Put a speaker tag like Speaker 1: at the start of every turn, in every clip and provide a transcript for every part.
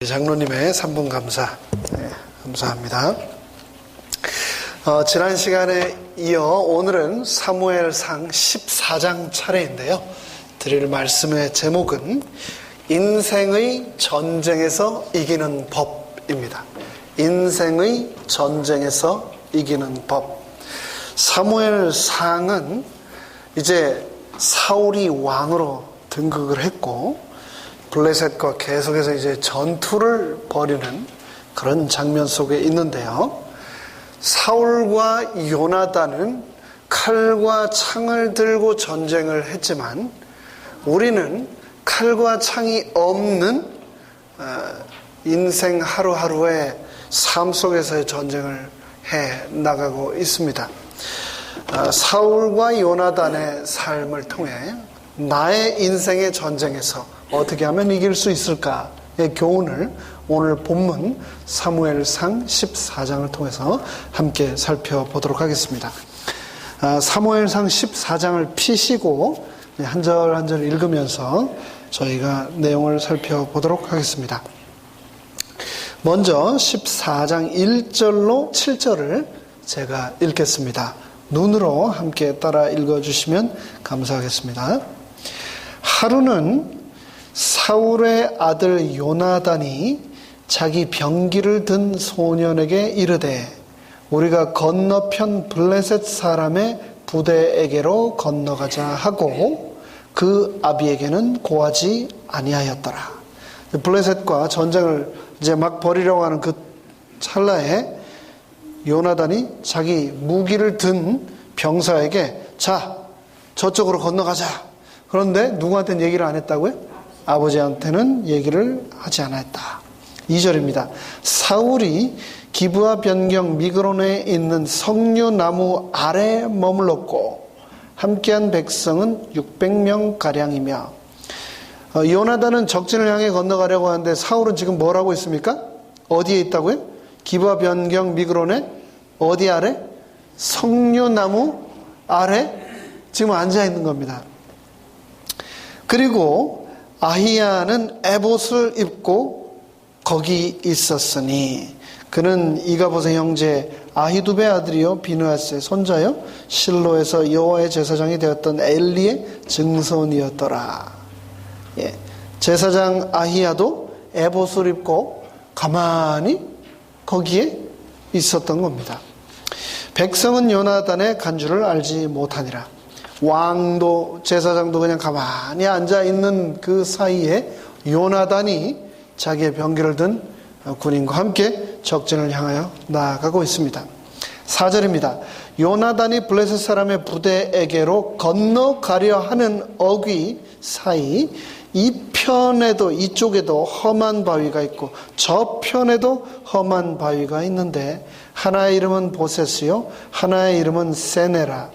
Speaker 1: 장로님의 3분 감사, 감사합니다. 지난 시간에 이어 오늘은 사무엘상 14장 차례인데요. 드릴 말씀의 제목은 인생의 전쟁에서 이기는 법입니다. 인생의 전쟁에서 이기는 법. 사무엘상은 이제 사울이 왕으로 등극을 했고 블레셋과 계속해서 이제 전투를 벌이는 그런 장면 속에 있는데요. 사울과 요나단은 칼과 창을 들고 전쟁을 했지만 우리는 칼과 창이 없는 인생 하루하루의 삶 속에서의 전쟁을 해 나가고 있습니다. 사울과 요나단의 삶을 통해 나의 인생의 전쟁에서 어떻게 하면 이길 수 있을까의 교훈을 오늘 본문 사무엘상 14장을 통해서 함께 살펴보도록 하겠습니다. 사무엘상 14장을 피시고 한 절 한 절 읽으면서 저희가 내용을 살펴보도록 하겠습니다. 먼저 14장 1절로 7절을 제가 읽겠습니다. 눈으로 함께 따라 읽어주시면 감사하겠습니다. 하루는 사울의 아들 요나단이 자기 병기를 든 소년에게 이르되 우리가 건너편 블레셋 사람의 부대에게로 건너가자 하고 그 아비에게는 고하지 아니하였더라. 블레셋과 전쟁을 이제 막 벌이려고 하는 그 찰나에 요나단이 자기 무기를 든 병사에게 자 저쪽으로 건너가자. 그런데 누구한테는 얘기를 안 했다고요? 아버지한테는 얘기를 하지 않았다. 2절입니다. 사울이 기브아 변경 미그론에 있는 석류나무 아래 머물렀고 함께한 백성은 600명가량이며 요나단은 적진을 향해 건너가려고 하는데 사울은 지금 뭘 하고 있습니까? 어디에 있다고요? 기브아 변경 미그론에 어디 아래? 석류나무 아래 지금 앉아 있는 겁니다. 그리고 아히야는 에봇을 입고 거기 있었으니 그는 이가봇의 형제 아히두베 아들이요 비느하스의 손자요 실로에서 여호와의 제사장이 되었던 엘리의 증손이었더라. 제사장 아히야도 에봇을 입고 가만히 거기에 있었던 겁니다. 백성은 요나단의 간주를 알지 못하니라. 왕도 제사장도 그냥 가만히 앉아있는 그 사이에 요나단이 자기의 병기를 든 군인과 함께 적진을 향하여 나아가고 있습니다. 4절입니다. 요나단이 블레셋 사람의 부대에게로 건너가려 하는 어귀 사이 이편에도 이쪽에도 험한 바위가 있고 저편에도 험한 바위가 있는데 하나의 이름은 보세스요 하나의 이름은 세네라.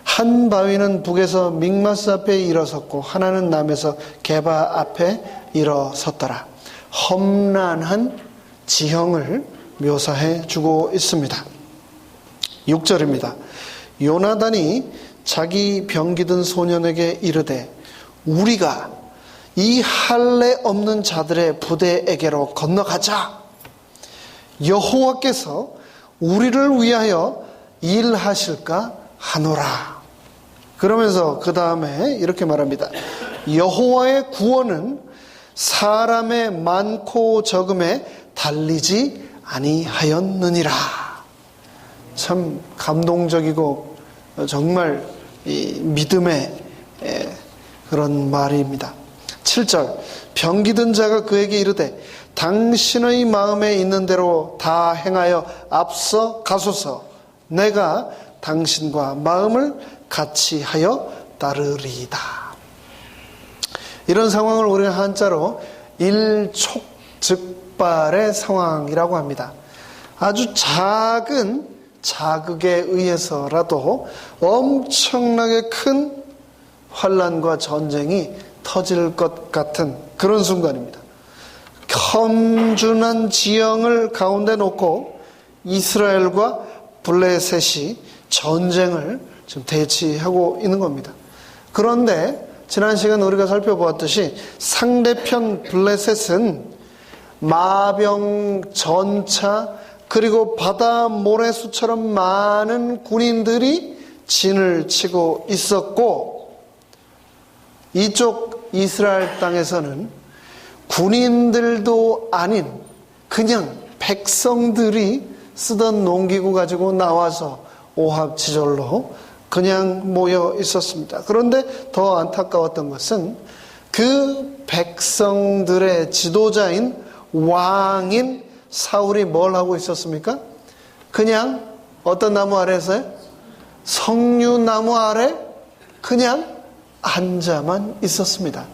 Speaker 1: 한 바위는 북에서 믹마스 앞에 일어섰고 하나는 남에서 게바 앞에 일어섰더라. 험난한 지형을 묘사해 주고 있습니다. 6절입니다. 요나단이 자기 병기 든 소년에게 이르되 우리가 이 할례 없는 자들의 부대에게로 건너가자. 여호와께서 우리를 위하여 일하실까 하노라. 그러면서 그 다음에 이렇게 말합니다. 여호와의 구원은 사람의 많고 적음에 달리지 아니하였느니라. 참 감동적이고 정말 이 믿음의 그런 말입니다. 7절 병기 든 자가 그에게 이르되 당신의 마음에 있는 대로 다 행하여 앞서 가소서. 내가 당신과 마음을 같이 하여 따르리이다. 이런 상황을 우리가 한자로 일촉즉발의 상황이라고 합니다. 아주 작은 자극에 의해서라도 엄청나게 큰 환난과 전쟁이 터질 것 같은 그런 순간입니다. 험준한 지형을 가운데 놓고 이스라엘과 블레셋이 전쟁을 지금 대치하고 있는 겁니다. 그런데 지난 시간 우리가 살펴보았듯이 상대편 블레셋은 마병, 전차, 그리고 바다 모래수처럼 많은 군인들이 진을 치고 있었고, 이쪽 이스라엘 땅에서는 군인들도 아닌 그냥 백성들이 쓰던 농기구 가지고 나와서 오합지졸로 그냥 모여 있었습니다. 그런데 더 안타까웠던 것은 그 백성들의 지도자인 왕인 사울이 뭘 하고 있었습니까? 그냥 어떤 나무 아래에서요? 석류나무 아래 그냥 앉아만 있었습니다.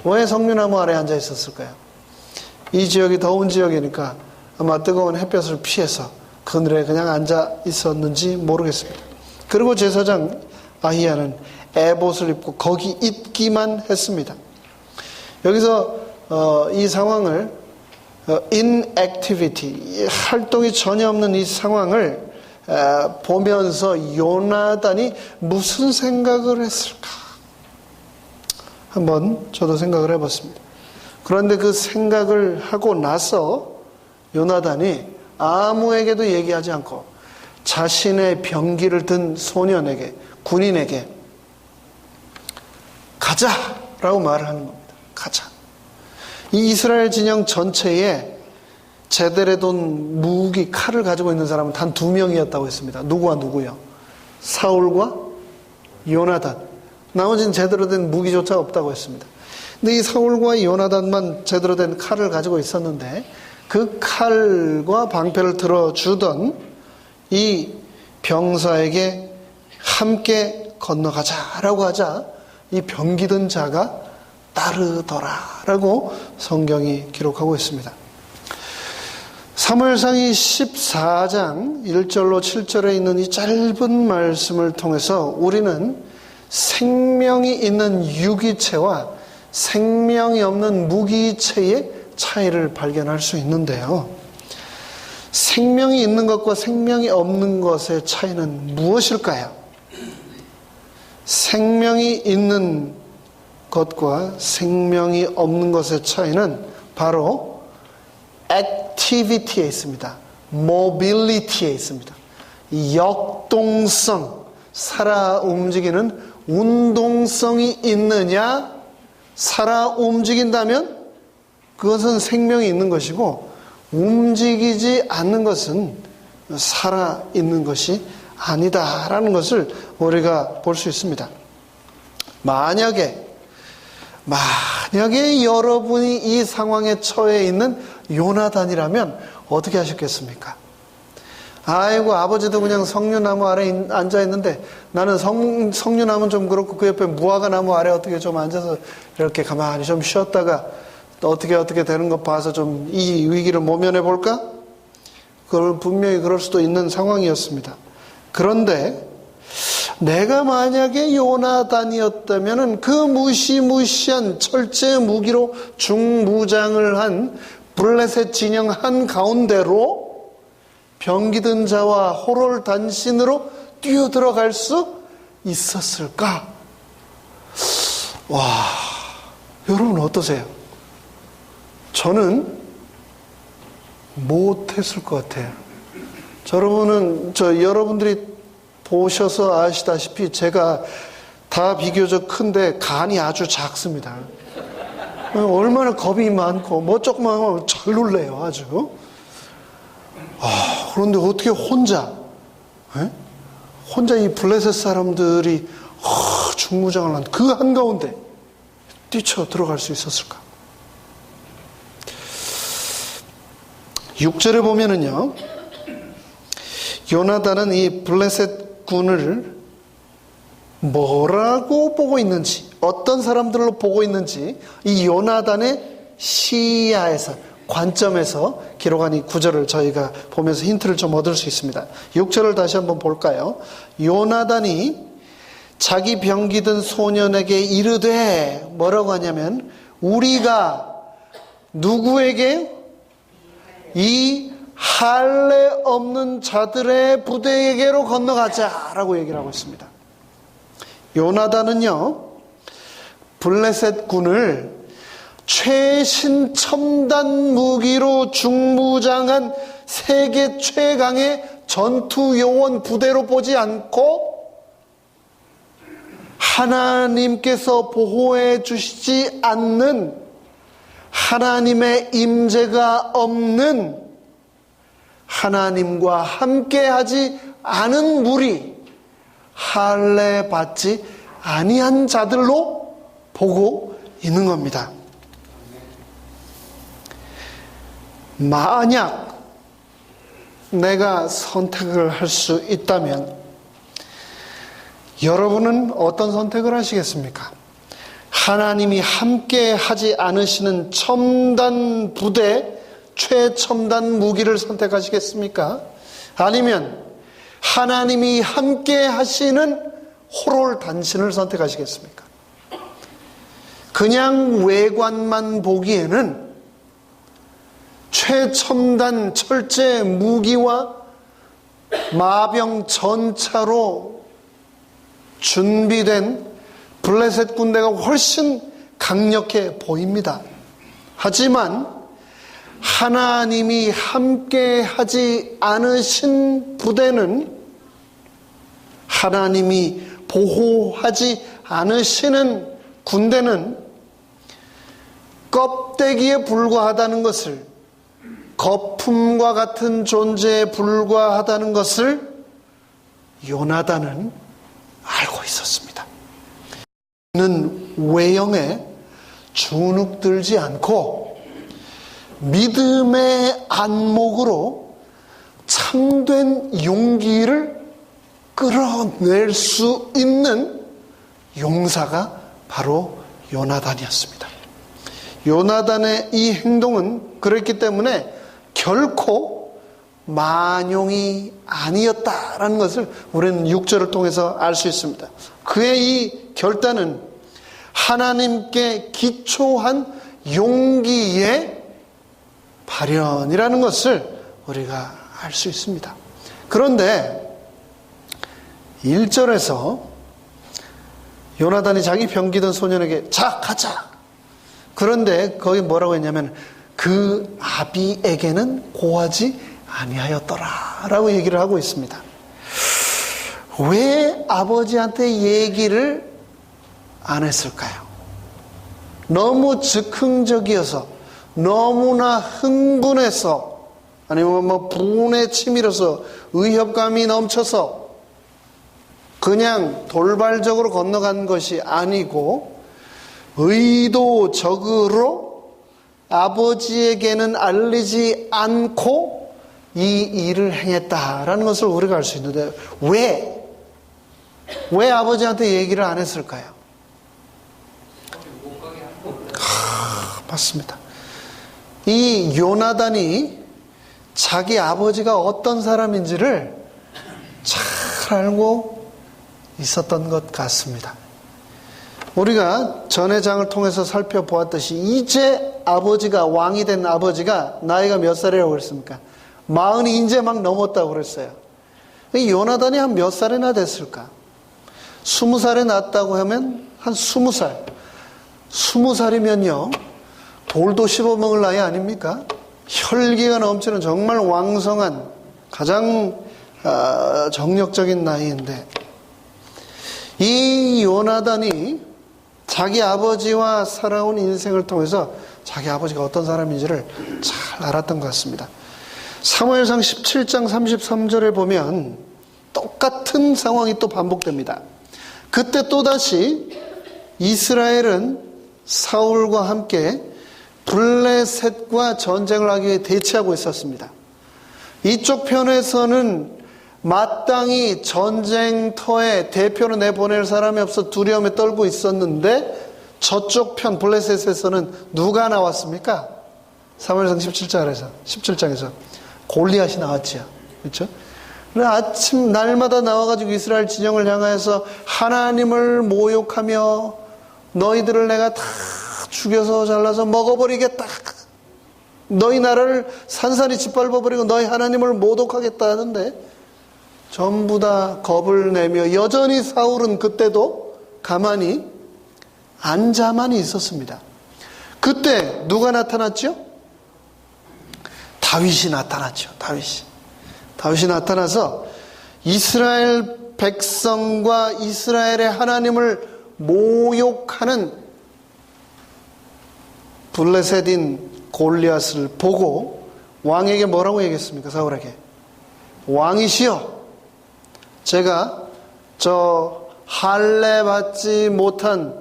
Speaker 1: 왜 석류나무 아래 앉아 있었을까요? 이 지역이 더운 지역이니까 아마 뜨거운 햇볕을 피해서 그늘에 그냥 앉아 있었는지 모르겠습니다. 그리고 제사장 아히야는 에봇을 입고 거기 있기만 했습니다. 여기서 이 상황을 inactivity, 활동이 전혀 없는 이 상황을 보면서 요나단이 무슨 생각을 했을까? 한번 저도 생각을 해봤습니다. 그런데 그 생각을 하고 나서 요나단이 아무에게도 얘기하지 않고 자신의 병기를 든 소년에게, 군인에게 가자라고 말을 하는 겁니다. 가자. 이 이스라엘 진영 전체에 제대로 된 무기, 칼을 가지고 있는 사람은 단 2명이었다고 했습니다. 누구와 누구요? 사울과 요나단. 나머지는 제대로 된 무기조차 없다고 했습니다. 근데 이 사울과 요나단만 제대로 된 칼을 가지고 있었는데 그 칼과 방패를 들어주던 이 병사에게 함께 건너가자라고 하자 이 병기든 자가 따르더라라고 성경이 기록하고 있습니다. 사무엘상이 14장 1절로 7절에 있는 이 짧은 말씀을 통해서 우리는 생명이 있는 유기체와 생명이 없는 무기체의 차이를 발견할 수 있는데요. 생명이 있는 것과 생명이 없는 것의 차이는 무엇일까요? 생명이 있는 것과 생명이 없는 것의 차이는 바로 activity에 있습니다. mobility에 있습니다. 역동성, 살아 움직이는 운동성이 있느냐, 살아 움직인다면 그것은 생명이 있는 것이고 움직이지 않는 것은 살아 있는 것이 아니다라는 것을 우리가 볼 수 있습니다. 만약에 여러분이 이 상황에 처해 있는 요나단이라면 어떻게 하셨겠습니까? 아이고, 아버지도 그냥 석류나무 아래 앉아있는데 나는 석류나무는 좀 그렇고 그 옆에 무화과나무 아래 어떻게 좀 앉아서 이렇게 가만히 좀 쉬었다가 어떻게 되는 것 봐서 좀 이 위기를 모면해 볼까? 그걸 분명히 그럴 수도 있는 상황이었습니다. 그런데 내가 만약에 요나단이었다면 그 무시무시한 철제 무기로 중무장을 한 블레셋 진영 한가운데로 병기든 자와 호롤 단신으로 뛰어들어갈 수 있었을까? 와, 여러분 어떠세요? 저는 못했을 것 같아요. 여러분들이 보셔서 아시다시피 제가 다 비교적 큰데 간이 아주 작습니다. 얼마나 겁이 많고 뭐 조금만 하면 잘 놀래요, 아주. 그런데 어떻게 혼자 이 블레셋 사람들이 중무장을 한 그 한가운데 뛰쳐 들어갈 수 있었을까? 6절에 보면은요, 요나단은 이 블레셋 군을 뭐라고 보고 있는지, 어떤 사람들로 보고 있는지 이 요나단의 시야에서, 관점에서 기록한 이 구절을 저희가 보면서 힌트를 좀 얻을 수 있습니다. 6절을 다시 한번 볼까요? 요나단이 자기 병기든 소년에게 이르되, 뭐라고 하냐면 우리가 누구에게? 이 할례 없는 자들의 부대에게로 건너가자라고 얘기를 하고 있습니다. 요나단은요, 블레셋 군을 최신 첨단 무기로 중무장한 세계 최강의 전투 요원 부대로 보지 않고 하나님께서 보호해 주시지 않는, 하나님의 임재가 없는, 하나님과 함께하지 않은 무리, 할례 받지 아니한 자들로 보고 있는 겁니다. 만약 내가 선택을 할 수 있다면 여러분은 어떤 선택을 하시겠습니까? 하나님이 함께 하지 않으시는 첨단 부대, 최첨단 무기를 선택하시겠습니까? 아니면 하나님이 함께 하시는 호롤 단신을 선택하시겠습니까? 그냥 외관만 보기에는 최첨단 철제 무기와 마병 전차로 준비된 블레셋 군대가 훨씬 강력해 보입니다. 하지만 하나님이 함께 하지 않으신 부대는, 하나님이 보호하지 않으시는 군대는 껍데기에 불과하다는 것을, 거품과 같은 존재에 불과하다는 것을 요나단은 알고 있었습니다. 그는 외형에 주눅들지 않고 믿음의 안목으로 참된 용기를 끌어낼 수 있는 용사가 바로 요나단이었습니다. 요나단의 이 행동은 그랬기 때문에 결코 만용이 아니었다라는 것을 우리는 6절을 통해서 알 수 있습니다. 그의 이 결단은 하나님께 기초한 용기의 발현이라는 것을 우리가 알 수 있습니다. 그런데 1절에서 요나단이 자기 병기던 소년에게 자 가자. 그런데 거기 뭐라고 했냐면 그 아비에게는 고하지 아니하였더라 라고 얘기를 하고 있습니다. 왜 아버지한테 얘기를 안 했을까요? 너무 즉흥적이어서, 너무나 흥분해서, 아니면 분에 치밀어서, 의협감이 넘쳐서 그냥 돌발적으로 건너간 것이 아니고 의도적으로 아버지에게는 알리지 않고 이 일을 행했다라는 것을 우리가 알 수 있는데 왜 아버지한테 얘기를 안 했을까요? 맞습니다. 이 요나단이 자기 아버지가 어떤 사람인지를 잘 알고 있었던 것 같습니다. 우리가 전의 장을 통해서 살펴보았듯이 이제 아버지가, 왕이 된 아버지가 나이가 몇 살이라고 그랬습니까? 40이 이제 막 넘었다고 그랬어요. 요나단이 한 몇 살이나 됐을까? 20살에 낳았다고 하면 한 20살. 20살이면요 돌도 씹어먹을 나이 아닙니까? 혈기가 넘치는 정말 왕성한, 가장 정력적인 나이인데, 이 요나단이 자기 아버지와 살아온 인생을 통해서 자기 아버지가 어떤 사람인지를 잘 알았던 것 같습니다. 사무엘상 17장 33절에 보면 똑같은 상황이 또 반복됩니다. 그때 또다시 이스라엘은 사울과 함께 블레셋과 전쟁을 하기 위해 대치하고 있었습니다. 이쪽 편에서는 마땅히 전쟁터에 대표로 내보낼 사람이 없어 두려움에 떨고 있었는데, 저쪽 편 블레셋에서는 누가 나왔습니까? 사무엘상 17장에서 골리앗이 나왔지요. 그렇죠? 아침 날마다 나와가지고 이스라엘 진영을 향하여서 하나님을 모욕하며 너희들을 내가 다 죽여서 잘라서 먹어버리겠다. 너희 나라를 산산이 짓밟아버리고 너희 하나님을 모독하겠다 하는데 전부 다 겁을 내며 여전히 사울은 그때도 가만히 앉아만 있었습니다. 그때 누가 나타났죠? 다윗이 나타났죠. 다윗이 나타나서 이스라엘 백성과 이스라엘의 하나님을 모욕하는 블레셋인 골리앗을 보고 왕에게 뭐라고 얘기했습니까? 사울에게, 왕이시여, 제가 저 할례 받지 못한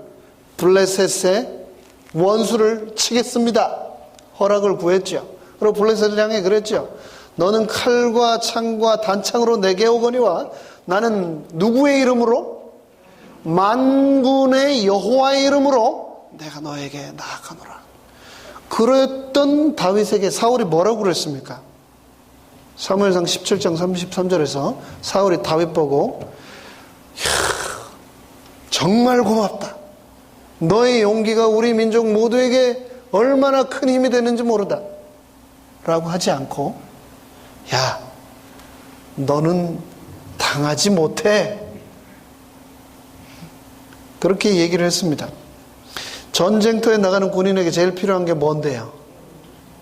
Speaker 1: 블레셋의 원수를 치겠습니다. 허락을 구했죠. 그리고 블레셋을 향해 그랬죠. 너는 칼과 창과 단창으로 내게 오거니와 나는 누구의 이름으로? 만군의 여호와의 이름으로 내가 너에게 나아가노라. 그랬던 다윗에게 사울이 뭐라고 그랬습니까? 사무엘상 17장 33절에서 사울이 다윗 보고 정말 고맙다. 너의 용기가 우리 민족 모두에게 얼마나 큰 힘이 되는지 모르다 라고 하지 않고, 야, 너는 당하지 못해, 그렇게 얘기를 했습니다. 전쟁터에 나가는 군인에게 제일 필요한 게 뭔데요?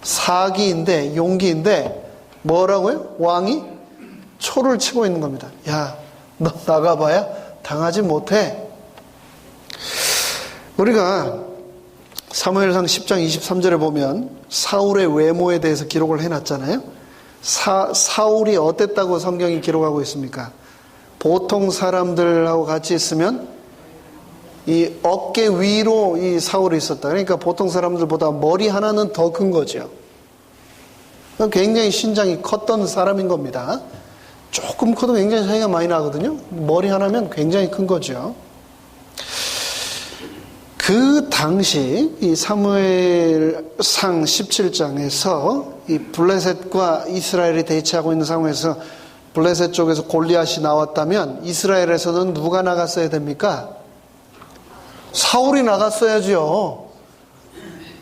Speaker 1: 사기인데, 용기인데, 뭐라고요? 왕이 초를 치고 있는 겁니다. 야, 너 나가봐야 당하지 못해. 우리가 사무엘상 10장 23절에 보면 사울의 외모에 대해서 기록을 해놨잖아요. 사울이 어땠다고 성경이 기록하고 있습니까? 보통 사람들하고 같이 있으면 이 어깨 위로 이 사울이 있었다. 그러니까 보통 사람들보다 머리 하나는 더 큰 거죠. 굉장히 신장이 컸던 사람인 겁니다. 조금 커도 굉장히 차이가 많이 나거든요. 머리 하나면 굉장히 큰 거죠. 그 당시 이 사무엘상 17장에서 이 블레셋과 이스라엘이 대치하고 있는 상황에서 블레셋 쪽에서 골리앗이 나왔다면 이스라엘에서는 누가 나갔어야 됩니까? 사울이 나갔어야죠.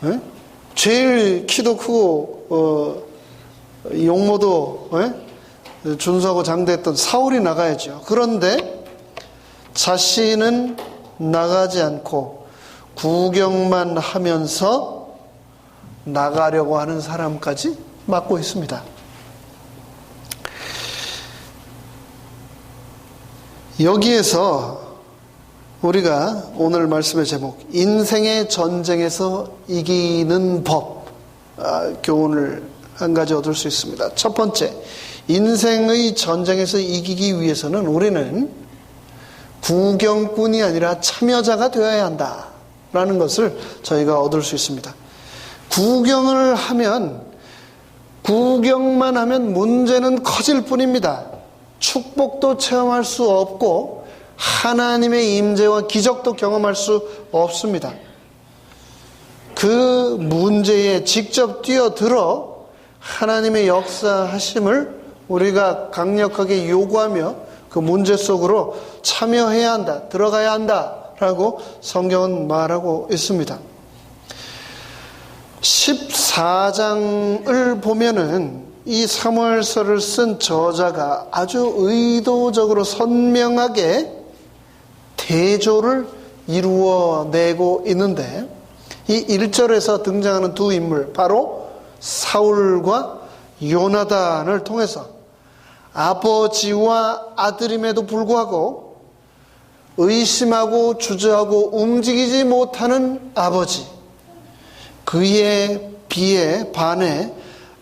Speaker 1: 네? 제일 키도 크고 용모도 준수하고 장대했던 사울이 나가야죠. 그런데 자신은 나가지 않고 구경만 하면서 나가려고 하는 사람까지 맡고 있습니다. 여기에서 우리가 오늘 말씀의 제목, 인생의 전쟁에서 이기는 법, 교훈을 한 가지 얻을 수 있습니다. 첫 번째, 인생의 전쟁에서 이기기 위해서는 우리는 구경꾼이 아니라 참여자가 되어야 한다라는 것을 저희가 얻을 수 있습니다. 구경만 하면 문제는 커질 뿐입니다. 축복도 체험할 수 없고 하나님의 임재와 기적도 경험할 수 없습니다. 그 문제에 직접 뛰어들어 하나님의 역사하심을 우리가 강력하게 요구하며 그 문제 속으로 참여해야 한다, 들어가야 한다라고 성경은 말하고 있습니다. 14장을 보면은 이 사무엘서를 쓴 저자가 아주 의도적으로 선명하게 대조를 이루어내고 있는데, 이 1절에서 등장하는 두 인물, 바로 사울과 요나단을 통해서 아버지와 아들임에도 불구하고 의심하고 주저하고 움직이지 못하는 아버지, 그의 비에 반해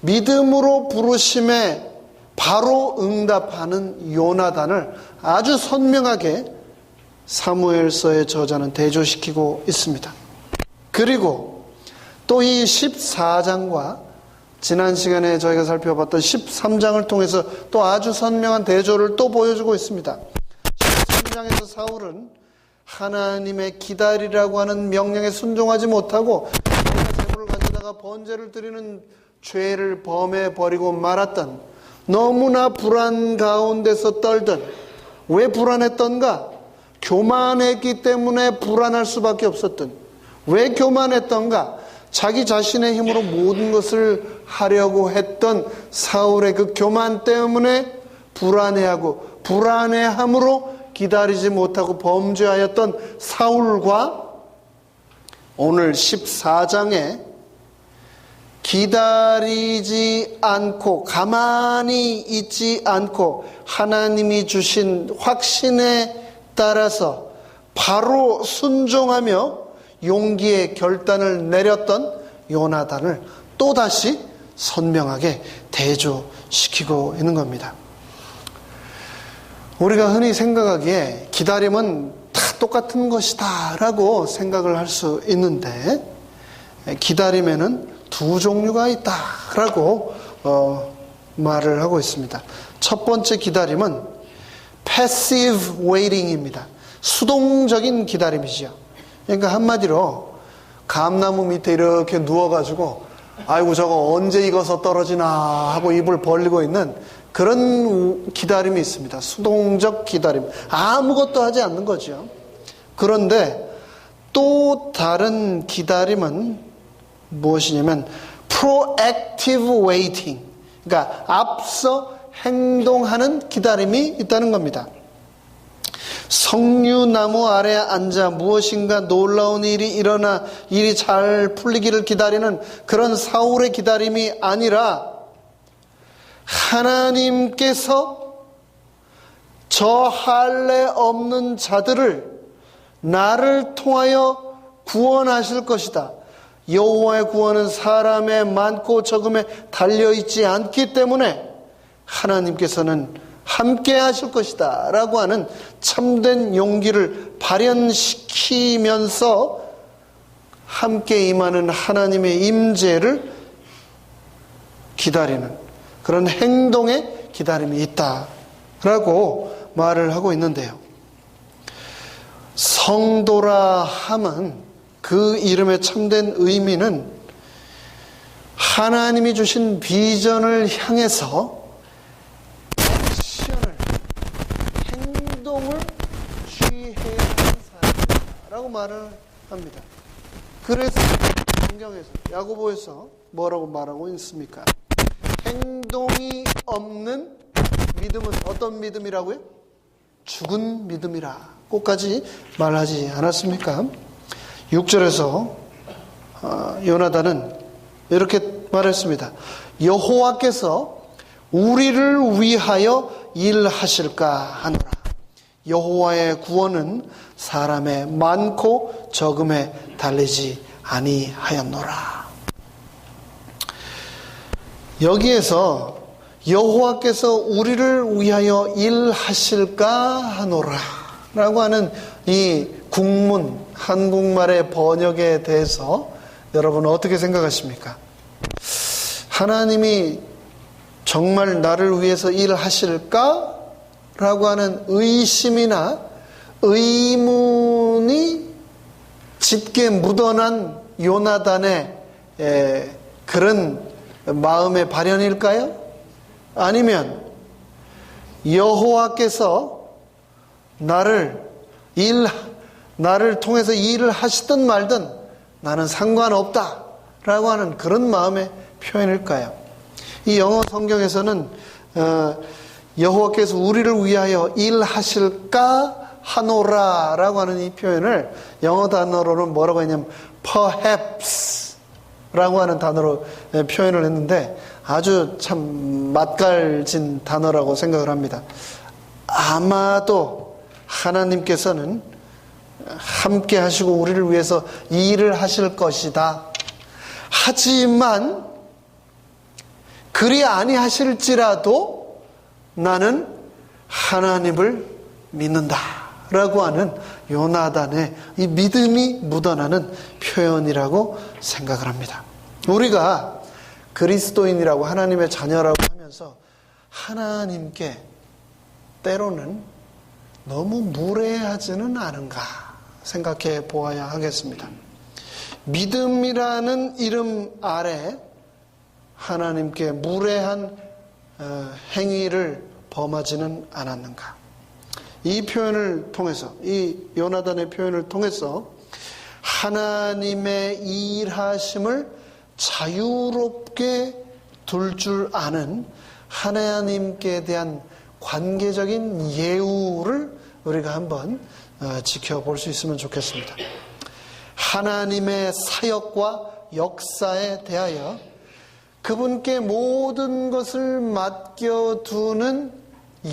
Speaker 1: 믿음으로 부르심에 바로 응답하는 요나단을 아주 선명하게 사무엘서의 저자는 대조시키고 있습니다. 그리고 또 이 14장과 지난 시간에 저희가 살펴봤던 13장을 통해서 또 아주 선명한 대조를 또 보여주고 있습니다. 13장에서 사울은 하나님의 기다리라고 하는 명령에 순종하지 못하고 재물을 가져다가 번제를 드리는 죄를 범해버리고 말았던, 너무나 불안 가운데서 떨던, 왜 불안했던가? 교만했기 때문에 불안할 수밖에 없었던, 왜 교만했던가? 자기 자신의 힘으로 모든 것을 하려고 했던 사울의 그 교만 때문에 불안해하고, 불안해함으로 기다리지 못하고 범죄하였던 사울과 오늘 14장에 기다리지 않고 가만히 있지 않고 하나님이 주신 확신에 따라서 바로 순종하며 용기의 결단을 내렸던 요나단을 또다시 선명하게 대조시키고 있는 겁니다. 우리가 흔히 생각하기에 기다림은 다 똑같은 것이다 라고 생각을 할 수 있는데, 기다림에는 두 종류가 있다 라고 말을 하고 있습니다. 첫 번째 기다림은 passive waiting입니다. 수동적인 기다림이죠. 그러니까 한마디로 감나무 밑에 이렇게 누워가지고 아이고 저거 언제 익어서 떨어지나 하고 입을 벌리고 있는 그런 기다림이 있습니다. 수동적 기다림. 아무것도 하지 않는 거죠. 그런데 또 다른 기다림은 무엇이냐면 proactive waiting. 그러니까 앞서 행동하는 기다림이 있다는 겁니다. 석류나무 아래 앉아 무엇인가 놀라운 일이 일어나 일이 잘 풀리기를 기다리는 그런 사울의 기다림이 아니라 하나님께서 저 할례 없는 자들을 나를 통하여 구원하실 것이다. 여호와의 구원은 사람의 많고 적음에 달려있지 않기 때문에 하나님께서는 함께 하실 것이다 라고 하는 참된 용기를 발현시키면서 함께 임하는 하나님의 임재를 기다리는 그런 행동의 기다림이 있다라고 말을 하고 있는데요. 성도라 함은 그 이름의 참된 의미는 하나님이 주신 비전을 향해서 액션을, 행동을 취해야 하는 사람이라고 말을 합니다. 그래서 성경에서, 야고보에서 뭐라고 말하고 있습니까? 행동이 없는 믿음은 어떤 믿음이라고요? 죽은 믿음이라 꼭까지 말하지 않았습니까? 6절에서 요나단은 이렇게 말했습니다. 여호와께서 우리를 위하여 일하실까 하노라. 여호와의 구원은 사람의 많고 적음에 달리지 아니하였노라. 여기에서 여호와께서 우리를 위하여 일하실까 하노라 라고 하는 이 국문, 한국말의 번역에 대해서 여러분 어떻게 생각하십니까? 하나님이 정말 나를 위해서 일하실까? 라고 하는 의심이나 의문이 짙게 묻어난 요나단의 그런 마음의 발현일까요? 아니면 여호와께서 나를 통해서 일을 하시든 말든 나는 상관없다 라고 하는 그런 마음의 표현일까요? 이 영어 성경에서는 여호와께서 우리를 위하여 일하실까 하노라 라고 하는 이 표현을 영어 단어로는 뭐라고 했냐면 perhaps 라고 하는 단어로 표현을 했는데 아주 참 맛깔진 단어라고 생각을 합니다. 아마도 하나님께서는 함께 하시고 우리를 위해서 일을 하실 것이다. 하지만 그리 아니하실지라도 나는 하나님을 믿는다 라고 하는 요나단의 이 믿음이 묻어나는 표현이라고 생각을 합니다. 우리가 그리스도인이라고 하나님의 자녀라고 하면서 하나님께 때로는 너무 무례하지는 않은가 생각해 보아야 하겠습니다. 믿음이라는 이름 아래 하나님께 무례한 행위를 범하지는 않았는가. 이 표현을 통해서, 이 요나단의 표현을 통해서 하나님의 일하심을 자유롭게 둘 줄 아는 하나님께 대한 관계적인 예우를 우리가 한번 지켜볼 수 있으면 좋겠습니다. 하나님의 사역과 역사에 대하여 그분께 모든 것을 맡겨두는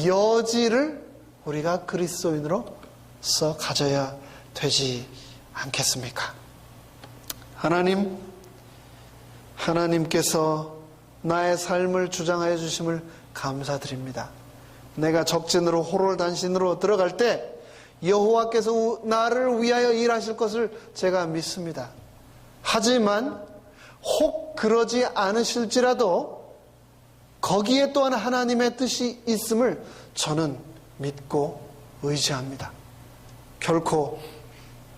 Speaker 1: 여지를 우리가 그리스도인으로서 가져야 되지 않겠습니까? 하나님께서 나의 삶을 주장하여 주심을 감사드립니다. 내가 적진으로 호롤단신으로 들어갈 때 여호와께서 나를 위하여 일하실 것을 제가 믿습니다. 하지만 혹 그러지 않으실지라도 거기에 또한 하나님의 뜻이 있음을 저는 믿고 의지합니다. 결코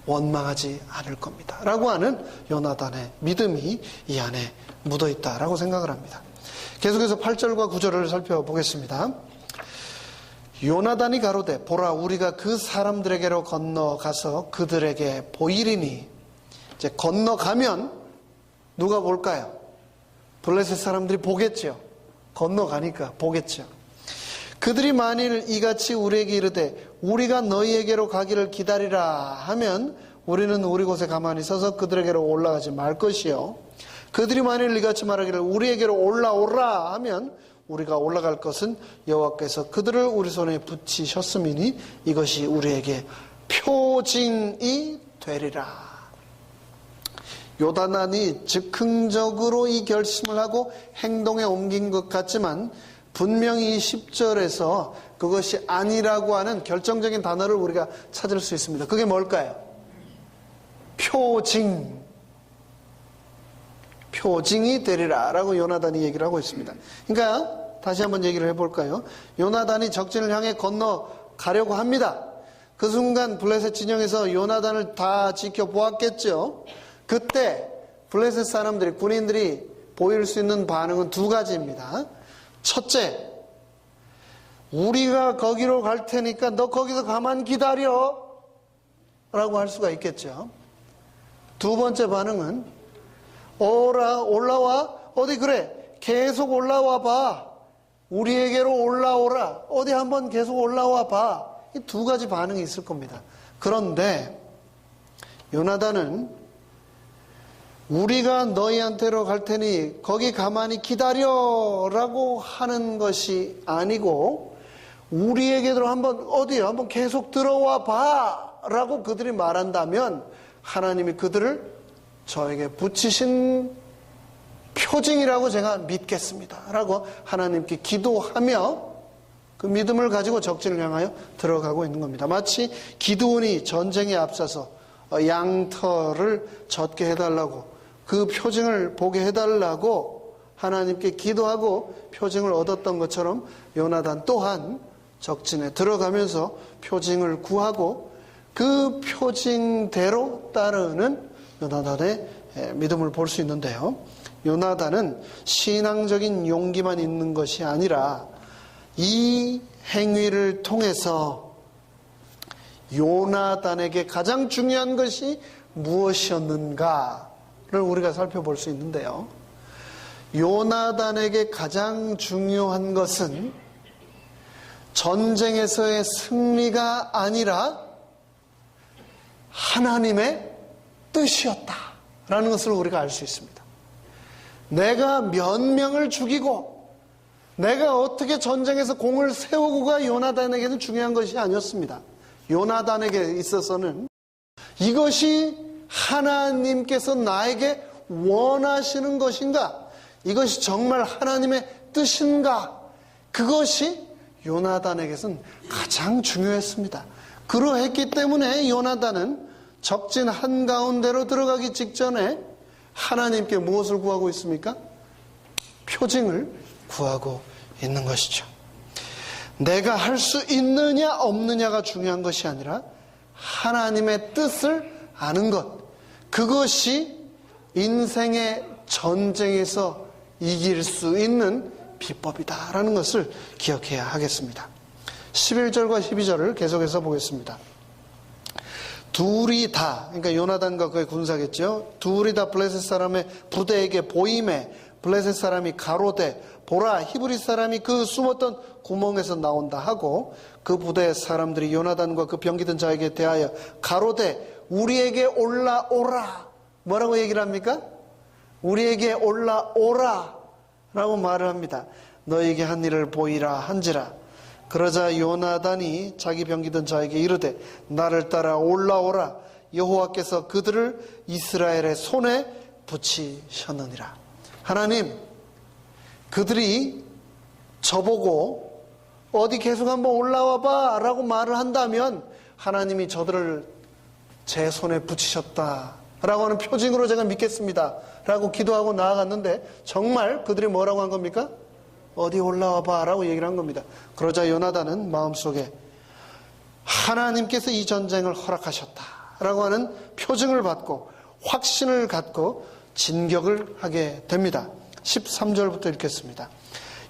Speaker 1: 원망하지 않을 겁니다. 라고 하는 요나단의 믿음이 이 안에 묻어 있다라고 생각을 합니다. 계속해서 8절과 9절을 살펴보겠습니다. 요나단이 가로되 보라 우리가 그 사람들에게로 건너가서 그들에게 보이리니. 이제 건너가면 누가 볼까요? 블레셋 사람들이 보겠죠. 건너가니까 보겠죠. 그들이 만일 이같이 우리에게 이르되 우리가 너희에게로 가기를 기다리라 하면 우리는 우리 곳에 가만히 서서 그들에게로 올라가지 말 것이요, 그들이 만일 이같이 말하기를 우리에게로 올라오라 하면 우리가 올라갈 것은 여호와께서 그들을 우리 손에 붙이셨음이니 이것이 우리에게 표징이 되리라. 요나단이 즉흥적으로 이 결심을 하고 행동에 옮긴 것 같지만 분명히 이 10절에서 그것이 아니라고 하는 결정적인 단어를 우리가 찾을 수 있습니다. 그게 뭘까요? 표징이 되리라 라고 요나단이 얘기를 하고 있습니다. 그러니까 다시 한번 얘기를 해볼까요? 요나단이 적진을 향해 건너가려고 합니다. 그 순간 블레셋 진영에서 요나단을 다 지켜보았겠죠. 그때 블레셋 사람들이, 군인들이 보일 수 있는 반응은 두 가지입니다. 첫째, 우리가 거기로 갈 테니까 너 거기서 가만 기다려 라고 할 수가 있겠죠. 두 번째 반응은 올라와, 어디 그래, 계속 올라와 봐, 우리에게로 올라오라, 어디 한번 계속 올라와 봐. 이 두 가지 반응이 있을 겁니다. 그런데 요나단은 우리가 너희한테로 갈 테니 거기 가만히 기다려라고 하는 것이 아니고 우리에게로 한번 어디요? 한번 계속 들어와 봐라고 그들이 말한다면 하나님이 그들을 저에게 붙이신 표징이라고 제가 믿겠습니다 라고 하나님께 기도하며 그 믿음을 가지고 적진을 향하여 들어가고 있는 겁니다. 마치 기드온이 전쟁에 앞서서 양털을 젖게 해달라고, 그 표징을 보게 해달라고 하나님께 기도하고 표징을 얻었던 것처럼 요나단 또한 적진에 들어가면서 표징을 구하고 그 표징대로 따르는 요나단의 믿음을 볼 수 있는데요. 요나단은 신앙적인 용기만 있는 것이 아니라 이 행위를 통해서 요나단에게 가장 중요한 것이 무엇이었는가를 우리가 살펴볼 수 있는데요. 요나단에게 가장 중요한 것은 전쟁에서의 승리가 아니라 하나님의 뜻이었다라는 것을 우리가 알 수 있습니다. 내가 몇 명을 죽이고 내가 어떻게 전쟁에서 공을 세우고가 요나단에게는 중요한 것이 아니었습니다. 요나단에게 있어서는 이것이 하나님께서 나에게 원하시는 것인가, 이것이 정말 하나님의 뜻인가, 그것이 요나단에게서는 가장 중요했습니다. 그러했기 때문에 요나단은 적진 한가운데로 들어가기 직전에 하나님께 무엇을 구하고 있습니까? 표징을 구하고 있는 것이죠. 내가 할 수 있느냐 없느냐가 중요한 것이 아니라 하나님의 뜻을 아는 것, 그것이 인생의 전쟁에서 이길 수 있는 비법이다라는 것을 기억해야 하겠습니다. 11절과 12절을 계속해서 보겠습니다. 둘이 다, 그러니까 요나단과 그의 군사겠죠. 둘이 다 블레셋 사람의 부대에게 보임에 블레셋 사람이 가로되 보라 히브리 사람이 그 숨었던 구멍에서 나온다 하고 그 부대의 사람들이 요나단과 그 병기든 자에게 대하여 가로되 우리에게 올라오라. 뭐라고 얘기를 합니까? 우리에게 올라오라 라고 말을 합니다. 너에게 한 일을 보이라 한지라. 그러자 요나단이 자기 병기던 자에게 이르되 나를 따라 올라오라. 여호와께서 그들을 이스라엘의 손에 붙이셨느니라. 하나님, 그들이 저보고 어디 계속 한번 올라와봐 라고 말을 한다면 하나님이 저들을 제 손에 붙이셨다 라고 하는 표징으로 제가 믿겠습니다 라고 기도하고 나아갔는데 정말 그들이 뭐라고 한 겁니까? 어디 올라와봐 라고 얘기를 한 겁니다. 그러자 요나단은 마음속에 하나님께서 이 전쟁을 허락하셨다 라고 하는 표징을 받고 확신을 갖고 진격을 하게 됩니다. 13절부터 읽겠습니다.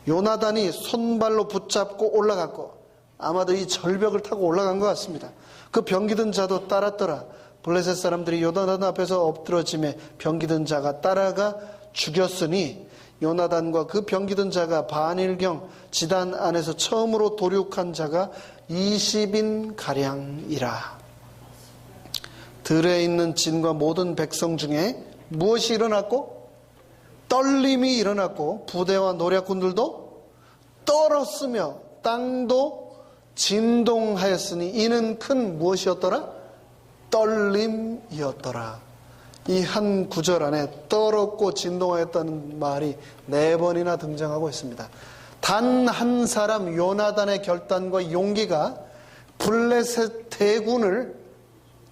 Speaker 1: 요나단이 손발로 붙잡고 올라갔고, 아마도 이 절벽을 타고 올라간 것 같습니다. 그 병기든 자도 따랐더라. 블레셋 사람들이 요나단 앞에서 엎드러짐에 병기든 자가 따라가 죽였으니 요나단과 그 병기든 자가 반일경 지단 안에서 처음으로 도륙한 자가 20인 가량이라. 들에 있는 진과 모든 백성 중에 무엇이 일어났고? 떨림이 일어났고 부대와 노략군들도 떨었으며 땅도 진동하였으니 이는 큰 무엇이었더라? 떨림이었더라. 이 한 구절 안에 떨었고 진동하였다는 말이 4번이나 등장하고 있습니다. 단 한 사람 요나단의 결단과 용기가 블레셋 대군을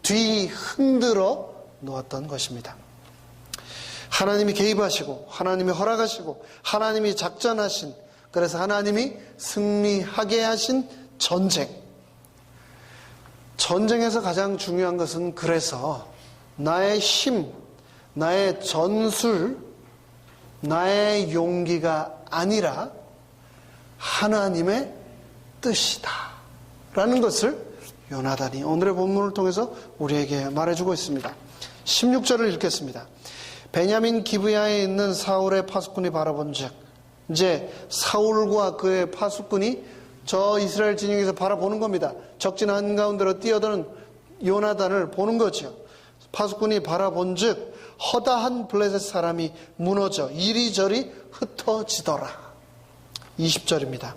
Speaker 1: 뒤 흔들어 놓았던 것입니다. 하나님이 개입하시고 하나님이 허락하시고 하나님이 작전하신, 그래서 하나님이 승리하게 하신 전쟁에서 가장 중요한 것은 그래서 나의 힘, 나의 전술, 나의 용기가 아니라 하나님의 뜻이다 라는 것을 요나단이 오늘의 본문을 통해서 우리에게 말해주고 있습니다. 16절을 읽겠습니다. 베냐민 기브야에 있는 사울의 파수꾼이 바라본즉, 이제 사울과 그의 파수꾼이 저 이스라엘 진영에서 바라보는 겁니다. 적진 한가운데로 뛰어드는 요나단을 보는 거죠. 파수꾼이 바라본즉 허다한 블레셋 사람이 무너져 이리저리 흩어지더라. 20절입니다.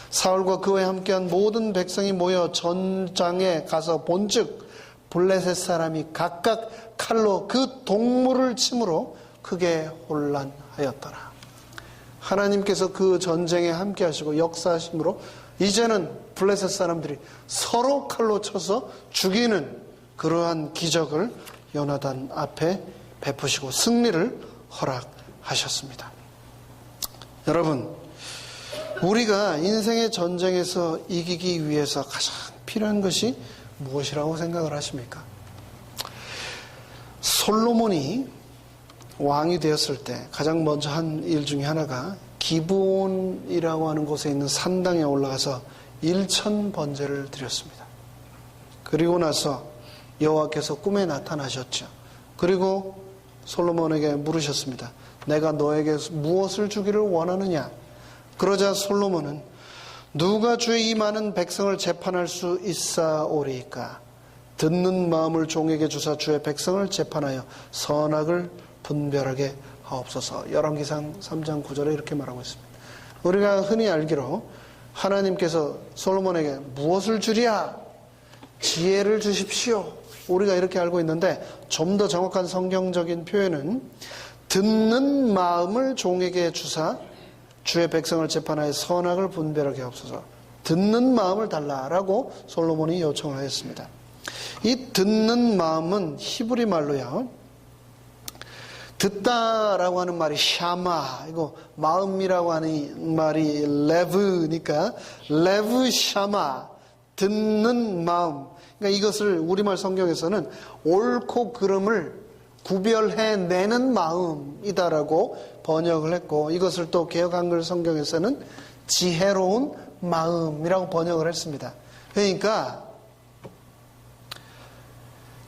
Speaker 1: 사울과 그와 함께한 모든 백성이 모여 전장에 가서 본즉 블레셋 사람이 각각 칼로 그 동물을 침으로 크게 혼란하였더라. 하나님께서 그 전쟁에 함께 하시고 역사하심으로 이제는 블레셋 사람들이 서로 칼로 쳐서 죽이는 그러한 기적을 요나단 앞에 베푸시고 승리를 허락하셨습니다. 여러분, 우리가 인생의 전쟁에서 이기기 위해서 가장 필요한 것이 무엇이라고 생각을 하십니까? 솔로몬이 왕이 되었을 때 가장 먼저 한 일 중에 하나가 기브온이라고 하는 곳에 있는 산당에 올라가서 1000번제를 드렸습니다. 그리고 나서 여호와께서 꿈에 나타나셨죠. 그리고 솔로몬에게 물으셨습니다. 내가 너에게 무엇을 주기를 원하느냐? 그러자 솔로몬은 누가 주의 이 많은 백성을 재판할 수 있사오리이까? 듣는 마음을 종에게 주사 주의 백성을 재판하여 선악을 분별하게 하옵소서. 열왕기상 3장 9절에 이렇게 말하고 있습니다. 우리가 흔히 알기로 하나님께서 솔로몬에게 무엇을 주랴? 지혜를 주십시오. 우리가 이렇게 알고 있는데 좀 더 정확한 성경적인 표현은 듣는 마음을 종에게 주사 주의 백성을 재판하여 선악을 분별하게 하옵소서. 듣는 마음을 달라라고 솔로몬이 요청을 하였습니다. 이 듣는 마음은 히브리 말로요, 듣다라고 하는 말이 샤마, 이거 마음이라고 하는 말이 레브니까 레브 샤마, 듣는 마음. 그러니까 이것을 우리말 성경에서는 옳고 그름을 구별해내는 마음이다라고 번역을 했고, 이것을 또 개역 한글 성경에서는 지혜로운 마음이라고 번역을 했습니다. 그러니까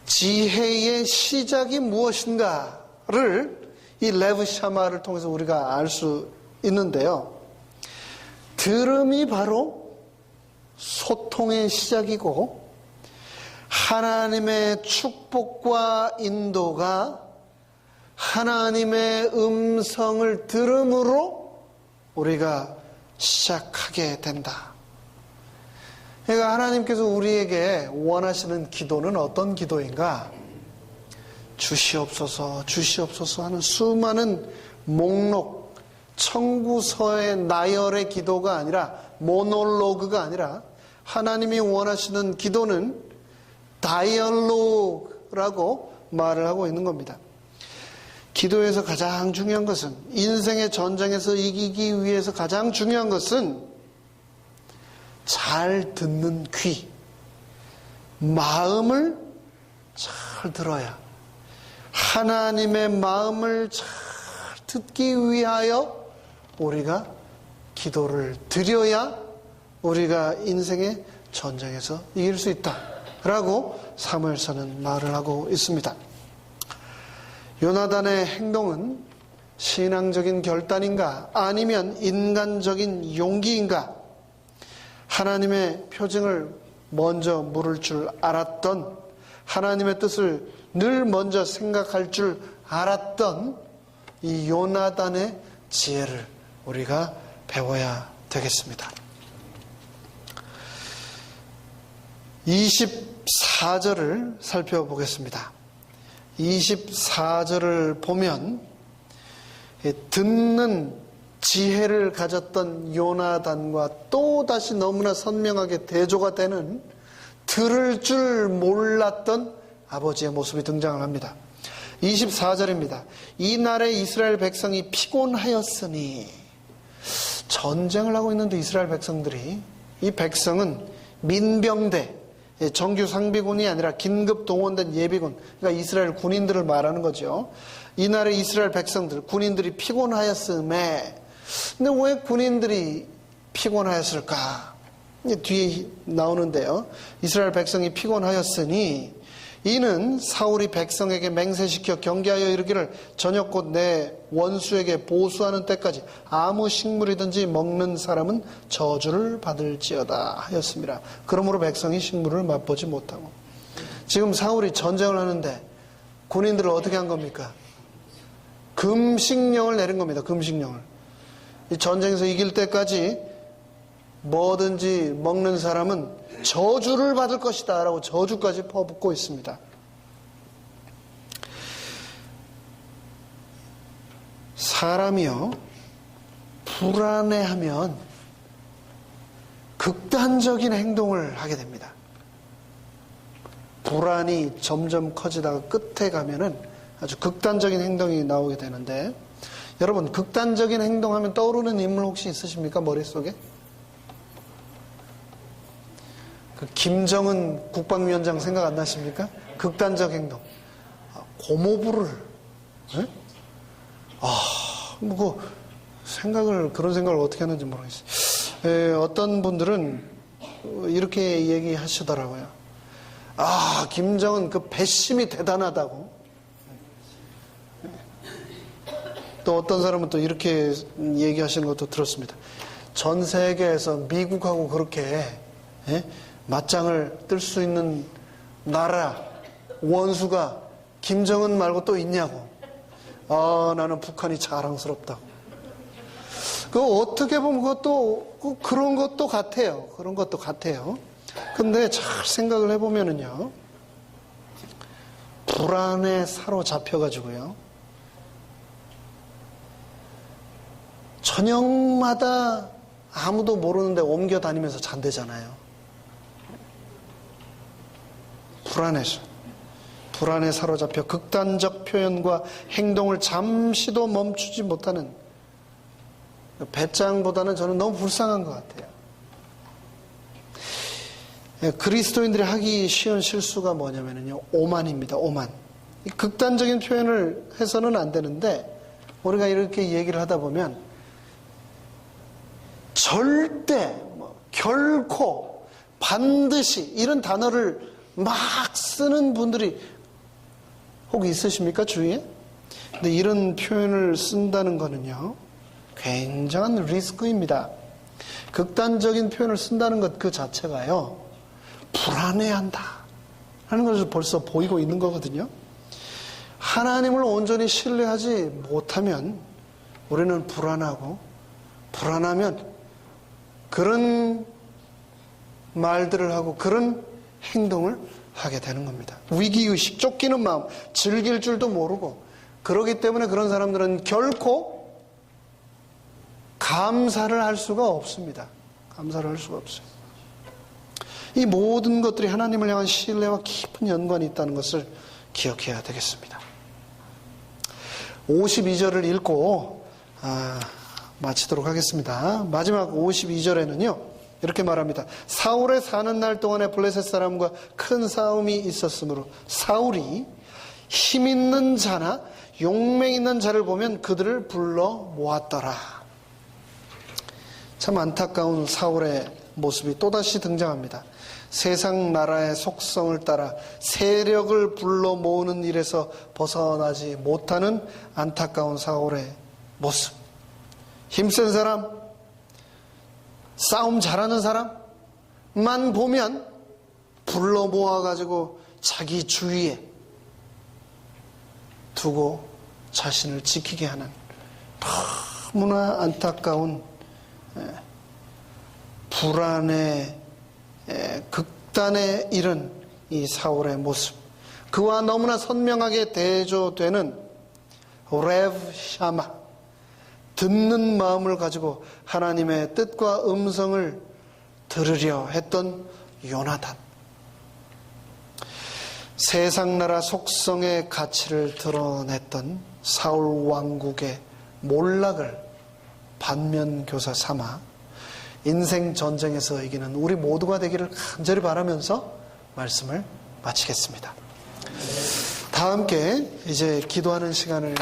Speaker 1: 지혜의 시작이 무엇인가를 이 레브 샤마를 통해서 우리가 알 수 있는데요. 들음이 바로 소통의 시작이고 하나님의 축복과 인도가 하나님의 음성을 들음으로 우리가 시작하게 된다. 그러니까 하나님께서 우리에게 원하시는 기도는 어떤 기도인가? 주시옵소서, 주시옵소서 하는 수많은 목록, 청구서의 나열의 기도가 아니라, 모놀로그가 아니라, 하나님이 원하시는 기도는 다이얼로그라고 말을 하고 있는 겁니다. 기도에서 가장 중요한 것은, 인생의 전쟁에서 이기기 위해서 가장 중요한 것은 잘 듣는 귀, 마음을 잘 들어야, 하나님의 마음을 잘 듣기 위하여 우리가 기도를 드려야 우리가 인생의 전쟁에서 이길 수 있다 라고 사무엘서는 말을 하고 있습니다. 요나단의 행동은 신앙적인 결단인가 아니면 인간적인 용기인가? 하나님의 표징을 먼저 물을 줄 알았던, 하나님의 뜻을 늘 먼저 생각할 줄 알았던 이 요나단의 지혜를 우리가 배워야 되겠습니다. 24절을 살펴보겠습니다. 24절을 보면 듣는 지혜를 가졌던 요나단과 또다시 너무나 선명하게 대조가 되는 들을 줄 몰랐던 아버지의 모습이 등장을 합니다. 24절입니다. 이날에 이스라엘 백성이 피곤하였으니, 전쟁을 하고 있는데 이스라엘 백성들이, 이 백성은 민병대, 정규 상비군이 아니라 긴급 동원된 예비군, 그러니까 이스라엘 군인들을 말하는 거죠. 이날에 이스라엘 백성들, 군인들이 피곤하였음에, 근데 왜 군인들이 피곤하였을까? 뒤에 나오는데요. 이스라엘 백성이 피곤하였으니 이는 사울이 백성에게 맹세시켜 경계하여 이르기를 저녁 곧 내 원수에게 보수하는 때까지 아무 식물이든지 먹는 사람은 저주를 받을지어다 하였습니다. 그러므로 백성이 식물을 맛보지 못하고. 지금 사울이 전쟁을 하는데 군인들을 어떻게 한 겁니까? 금식령을 내린 겁니다. 금식령을. 이 전쟁에서 이길 때까지 뭐든지 먹는 사람은 저주를 받을 것이다 라고 저주까지 퍼붓고 있습니다. 사람이요, 불안해하면 극단적인 행동을 하게 됩니다. 불안이 점점 커지다가 끝에 가면은 아주 극단적인 행동이 나오게 되는데, 여러분 극단적인 행동하면 떠오르는 인물 혹시 있으십니까? 머릿속에? 그 김정은 국방위원장 생각 안 나십니까? 극단적 행동. 고모부를, 네? 그런 생각을 어떻게 하는지 모르겠어요. 어떤 분들은 이렇게 얘기하시더라고요. 김정은 그 배심이 대단하다고. 또 어떤 사람은 또 이렇게 얘기하시는 것도 들었습니다. 전 세계에서 미국하고 그렇게 맞짱을 뜰 수 있는 나라, 원수가 김정은 말고 또 있냐고. 나는 북한이 자랑스럽다고. 어떻게 보면 그런 것도 같아요. 그런 것도 같아요. 근데 잘 생각을 해보면은요, 불안에 사로잡혀가지고요, 저녁마다 아무도 모르는데 옮겨 다니면서 잔대잖아요. 불안에 사로잡혀 극단적 표현과 행동을 잠시도 멈추지 못하는, 배짱보다는 저는 너무 불쌍한 것 같아요. 그리스도인들이 하기 쉬운 실수가 뭐냐면요, 오만입니다. 오만. 극단적인 표현을 해서는 안 되는데, 우리가 이렇게 얘기를 하다 보면 절대, 결코, 반드시 이런 단어를 막 쓰는 분들이 혹 있으십니까? 주위에? 근데 이런 표현을 쓴다는 거는요, 굉장한 리스크입니다. 극단적인 표현을 쓴다는 것 그 자체가요, 불안해한다 하는 것을 벌써 보이고 있는 거거든요. 하나님을 온전히 신뢰하지 못하면 우리는 불안하면 그런 말들을 하고 그런 행동을 하게 되는 겁니다. 위기의식, 쫓기는 마음, 즐길 줄도 모르고, 그러기 때문에 그런 사람들은 결코 감사를 할 수가 없습니다. 감사를 할 수가 없어요. 이 모든 것들이 하나님을 향한 신뢰와 깊은 연관이 있다는 것을 기억해야 되겠습니다. 52절을 읽고 마치도록 하겠습니다. 마지막 52절에는요 이렇게 말합니다. 사울의 사는 날 동안에 블레셋 사람과 큰 싸움이 있었으므로 사울이 힘 있는 자나 용맹 있는 자를 보면 그들을 불러 모았더라. 참 안타까운 사울의 모습이 또다시 등장합니다. 세상 나라의 속성을 따라 세력을 불러 모으는 일에서 벗어나지 못하는 안타까운 사울의 모습. 힘센 사람, 싸움 잘하는 사람만 보면 불러 모아가지고 자기 주위에 두고 자신을 지키게 하는 너무나 안타까운 불안의 극단에 이른 이 사울의 모습, 그와 너무나 선명하게 대조되는 레브 샤마, 듣는 마음을 가지고 하나님의 뜻과 음성을 들으려 했던 요나단, 세상 나라 속성의 가치를 드러냈던 사울 왕국의 몰락을 반면교사 삼아 인생 전쟁에서 이기는 우리 모두가 되기를 간절히 바라면서 말씀을 마치겠습니다. 다 함께 이제 기도하는 시간을